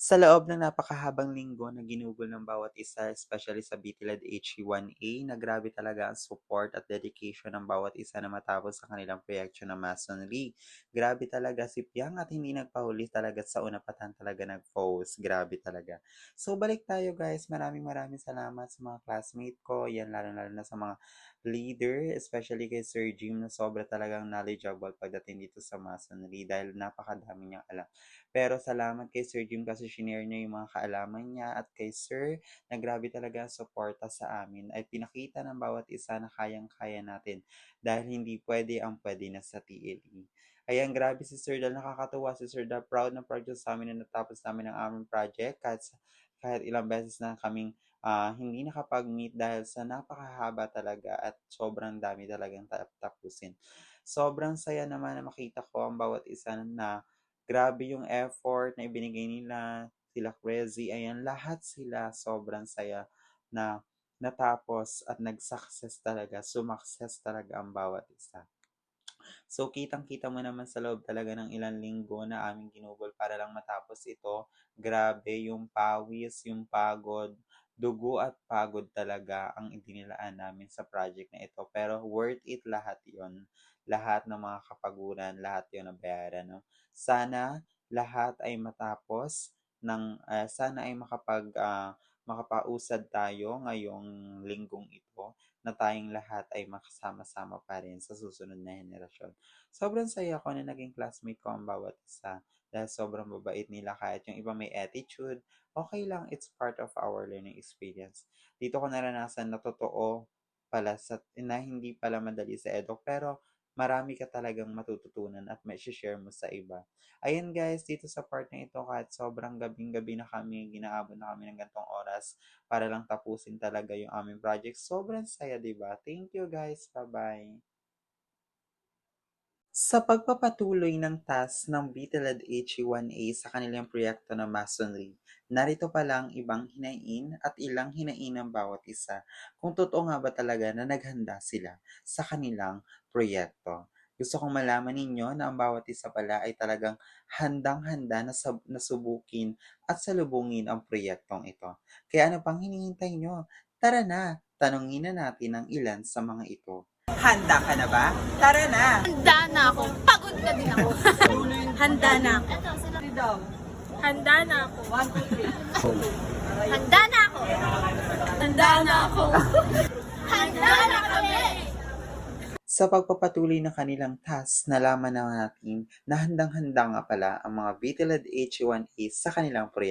Sa loob ng napakahabang linggo na ginugol ng bawat isa, especially sa BTLAD HE1A, na grabe talaga ang support at dedication ng bawat isa na matapos sa kanilang proyeksyon ng masonry. Grabe talaga si Piang at hindi nagpahuli talaga sa unapatan talaga nag-post. Grabe talaga. So balik tayo guys, maraming salamat sa mga classmate ko, yan lalo na sa mga leader, especially kay Sir Jim na sobra talagang knowledgeable pagdating dito sa masonry dahil napakadami niyang alam. Pero salamat kay Sir Jim kasi shinare niya yung mga kaalaman niya at kay Sir na grabe talaga ang suporta sa amin ay pinakita ng bawat isa na kayang-kaya natin dahil hindi pwede ang pwede na sa TLE. Ayan, grabe si Sir dahil nakakatuwa si Sir dahil proud sa amin na natapos namin ang aming project kahit ilang beses na kaming hindi nakapag-meet dahil sa napakahaba talaga at sobrang dami talagang tapusin. Sobrang saya naman na makita ko ang bawat isa na grabe yung effort na ibinigay nila, sila Crazy, ayan, lahat sila sobrang saya na natapos at nag-success talaga, sumakses talaga ang bawat isa. So, kitang-kita mo naman sa loob talaga ng ilang linggo na aming ginugol para lang matapos ito. Grabe yung pawis, yung pagod, dugo at pagod talaga ang idinilaan namin sa project na ito. Pero worth it lahat yon. Lahat ng mga kapaguran, lahat yon nabayaran. No? Sana lahat ay matapos sana ay makapausad tayo ngayong linggong ito na tayong lahat ay makasama-sama pa rin sa susunod na henerasyon. Sobrang saya ko na naging classmate ko ang bawat isa dahil sobrang babait nila kahit yung iba may attitude, okay lang, it's part of our learning experience. Dito ko naranasan na totoo pala na hindi pala madali sa eduk pero marami ka talagang matututunan at may share mo sa iba. Ayan guys, dito sa part na ito kahit sobrang gabing-gabi na kami, ginaabot na kami ng gantong oras, para lang tapusin talaga yung aming project. Sobrang saya, 'di ba? Thank you guys. Bye-bye. Sa pagpapatuloy ng task ng BTLAD HE1A sa kanilang proyekto na masonry, narito pa lang ibang hinain at ilang hinain ng bawat isa kung totoo nga ba talaga na naghanda sila sa kanilang proyekto. Gusto kong malaman ninyo na ang bawat isa pala ay talagang handang-handa na nasubukin at salubungin ang proyektong ito. Kaya ano pang hinihintay nyo? Tara na, tanongin na natin ang ilan sa mga ito. Handa ka na ba? Tara na! Handa na ako. Pagod na din ako. Handa na ako. Handa na ako. Handa na ako. Handa na ako. Handa na kami! Sa pagpapatuloy ng kanilang task, nalaman na natin na handang-handa nga pala ang mga VTLAD H1A sa kanilang proyekto.